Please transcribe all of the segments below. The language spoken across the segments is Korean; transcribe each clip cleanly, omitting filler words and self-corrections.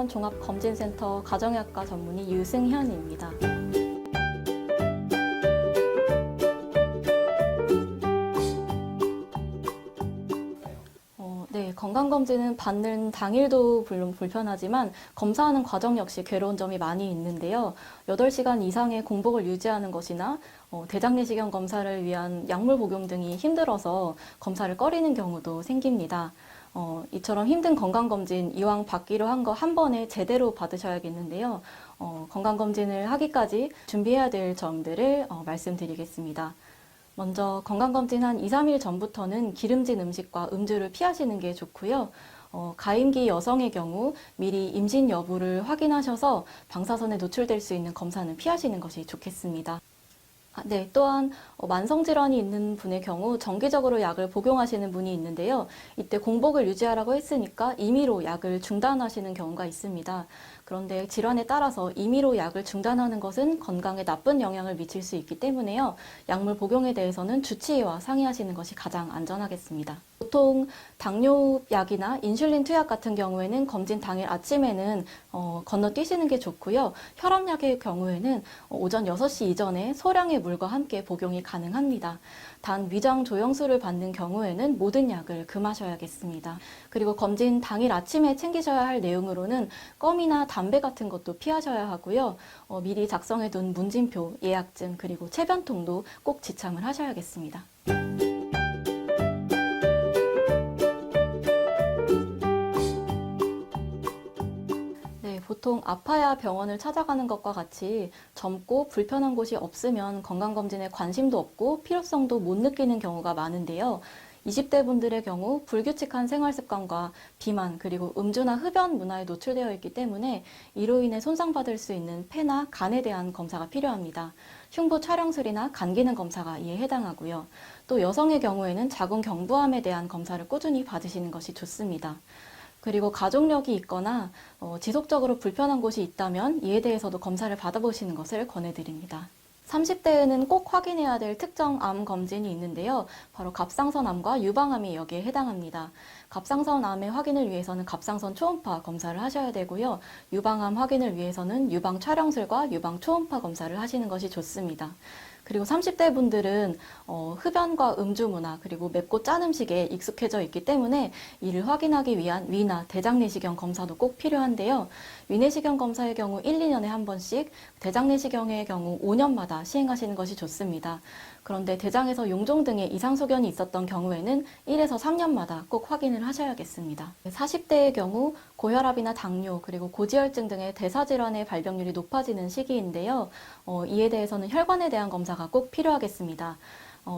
서울병원 종합검진센터 가정의학과 전문의 유승현입니다. 네, 건강검진은 받는 당일도 물론 불편하지만 검사하는 과정 역시 괴로운 점이 많이 있는데요. 8시간 이상의 공복을 유지하는 것이나 대장내시경 검사를 위한 약물 복용 등이 힘들어서 검사를 꺼리는 경우도 생깁니다. 이처럼 힘든 건강검진 이왕 받기로 한 거 한 번에 제대로 받으셔야겠는데요. 건강검진을 하기까지 준비해야 될 점들을 말씀드리겠습니다. 먼저 건강검진 한 2, 3일 전부터는 기름진 음식과 음주를 피하시는 게 좋고요. 가임기 여성의 경우 미리 임신 여부를 확인하셔서 방사선에 노출될 수 있는 검사는 피하시는 것이 좋겠습니다. 네, 또한 만성질환이 있는 분의 경우 정기적으로 약을 복용하시는 분이 있는데요. 이때 공복을 유지하라고 했으니까 임의로 약을 중단하시는 경우가 있습니다. 그런데 질환에 따라서 임의로 약을 중단하는 것은 건강에 나쁜 영향을 미칠 수 있기 때문에요. 약물 복용에 대해서는 주치의와 상의하시는 것이 가장 안전하겠습니다. 보통 당뇨약이나 인슐린 투약 같은 경우에는 검진 당일 아침에는 건너뛰시는 게 좋고요. 혈압약의 경우에는 오전 6시 이전에 소량의 물과 함께 복용이 가능합니다. 단 위장 조영술을 받는 경우에는 모든 약을 금하셔야겠습니다. 그리고 검진 당일 아침에 챙기셔야 할 내용으로는 껌이나 담배 같은 것도 피하셔야 하고요. 미리 작성해둔 문진표, 예약증, 그리고 체변통도 꼭 지참을 하셔야겠습니다. 보통 아파야 병원을 찾아가는 것과 같이 젊고 불편한 곳이 없으면 건강검진에 관심도 없고 필요성도 못 느끼는 경우가 많은데요. 20대 분들의 경우 불규칙한 생활습관과 비만 그리고 음주나 흡연 문화에 노출되어 있기 때문에 이로 인해 손상받을 수 있는 폐나 간에 대한 검사가 필요합니다. 흉부 촬영술이나 간 기능 검사가 이에 해당하고요. 또 여성의 경우에는 자궁 경부암에 대한 검사를 꾸준히 받으시는 것이 좋습니다. 그리고 가족력이 있거나 지속적으로 불편한 곳이 있다면 이에 대해서도 검사를 받아보시는 것을 권해드립니다. 30대에는 꼭 확인해야 될 특정 암 검진이 있는데요. 바로 갑상선암과 유방암이 여기에 해당합니다. 갑상선암의 확인을 위해서는 갑상선 초음파 검사를 하셔야 되고요. 유방암 확인을 위해서는 유방 촬영술과 유방 초음파 검사를 하시는 것이 좋습니다. 그리고 30대 분들은 흡연과 음주 문화 그리고 맵고 짠 음식에 익숙해져 있기 때문에 이를 확인하기 위한 위나 대장내시경 검사도 꼭 필요한데요. 위내시경 검사의 경우 1, 2년에 한 번씩, 대장내시경의 경우 5년마다 시행하시는 것이 좋습니다. 그런데 대장에서 용종 등의 이상 소견이 있었던 경우에는 1에서 3년마다 꼭 확인을 하셔야겠습니다. 40대의 경우 고혈압이나 당뇨 그리고 고지혈증 등의 대사질환의 발병률이 높아지는 시기인데요. 이에 대해서는 혈관에 대한 검사가 꼭 필요하겠습니다.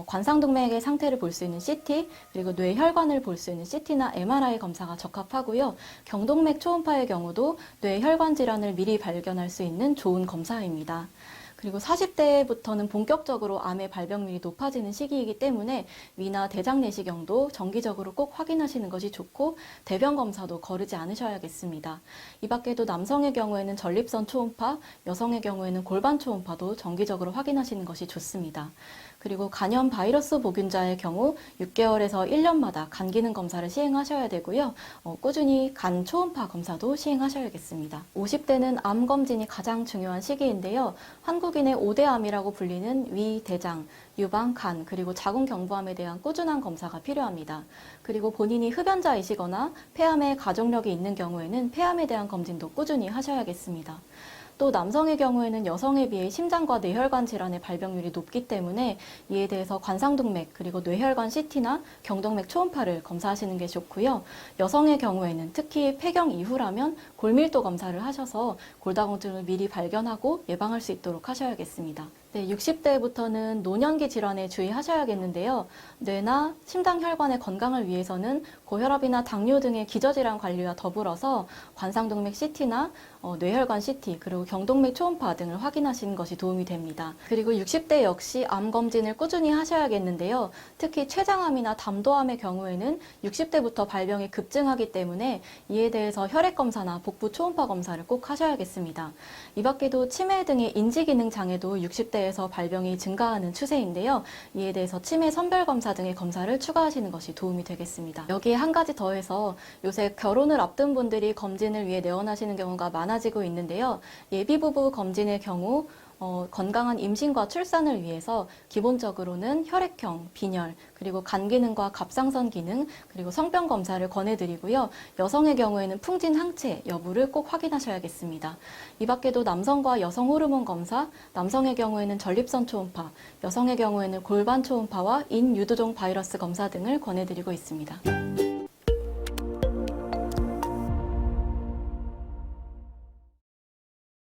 관상동맥의 상태를 볼 수 있는 CT, 그리고 뇌혈관을 볼 수 있는 CT나 MRI 검사가 적합하고요. 경동맥 초음파의 경우도 뇌혈관 질환을 미리 발견할 수 있는 좋은 검사입니다. 그리고 40대부터는 본격적으로 암의 발병률이 높아지는 시기이기 때문에 위나 대장내시경도 정기적으로 꼭 확인하시는 것이 좋고 대변 검사도 거르지 않으셔야겠습니다. 이 밖에도 남성의 경우에는 전립선 초음파, 여성의 경우에는 골반 초음파도 정기적으로 확인하시는 것이 좋습니다. 그리고 간염 바이러스 보균자의 경우 6개월에서 1년마다 간 기능 검사를 시행하셔야 되고요. 꾸준히 간 초음파 검사도 시행하셔야겠습니다. 50대는 암 검진이 가장 중요한 시기인데요. 한국인의 5대 암이라고 불리는 위, 대장, 유방, 간, 그리고 자궁 경부암에 대한 꾸준한 검사가 필요합니다. 그리고 본인이 흡연자이시거나 폐암에 가족력이 있는 경우에는 폐암에 대한 검진도 꾸준히 하셔야겠습니다. 또 남성의 경우에는 여성에 비해 심장과 뇌혈관 질환의 발병률이 높기 때문에 이에 대해서 관상동맥 그리고 뇌혈관 CT나 경동맥 초음파를 검사하시는 게 좋고요. 여성의 경우에는 특히 폐경 이후라면 골밀도 검사를 하셔서 골다공증을 미리 발견하고 예방할 수 있도록 하셔야겠습니다. 네, 60대부터는 노년기 질환에 주의하셔야겠는데요. 뇌나 심장 혈관의 건강을 위해서는 고혈압이나 당뇨 등의 기저질환 관리와 더불어서 관상동맥 CT나 뇌혈관 CT 그리고 경동맥 초음파 등을 확인하시는 것이 도움이 됩니다. 그리고 60대 역시 암 검진을 꾸준히 하셔야겠는데요. 특히 췌장암이나 담도암의 경우에는 60대부터 발병이 급증하기 때문에 이에 대해서 혈액 검사나 복부 초음파 검사를 꼭 하셔야겠습니다. 이 밖에도 치매 등의 인지기능 장애도 60대에 내에서 발병이 증가하는 추세인데요. 이에 대해서 치매 선별 검사 등의 검사를 추가하시는 것이 도움이 되겠습니다. 여기에 한 가지 더해서 요새 결혼을 앞둔 분들이 검진을 위해 내원하시는 경우가 많아지고 있는데요. 예비부부 검진의 경우 건강한 임신과 출산을 위해서 기본적으로는 혈액형, 빈혈, 그리고 간 기능과 갑상선 기능, 그리고 성병 검사를 권해드리고요. 여성의 경우에는 풍진 항체 여부를 꼭 확인하셔야겠습니다. 이 밖에도 남성과 여성 호르몬 검사, 남성의 경우에는 전립선 초음파, 여성의 경우에는 골반 초음파와 인유두종 바이러스 검사 등을 권해드리고 있습니다.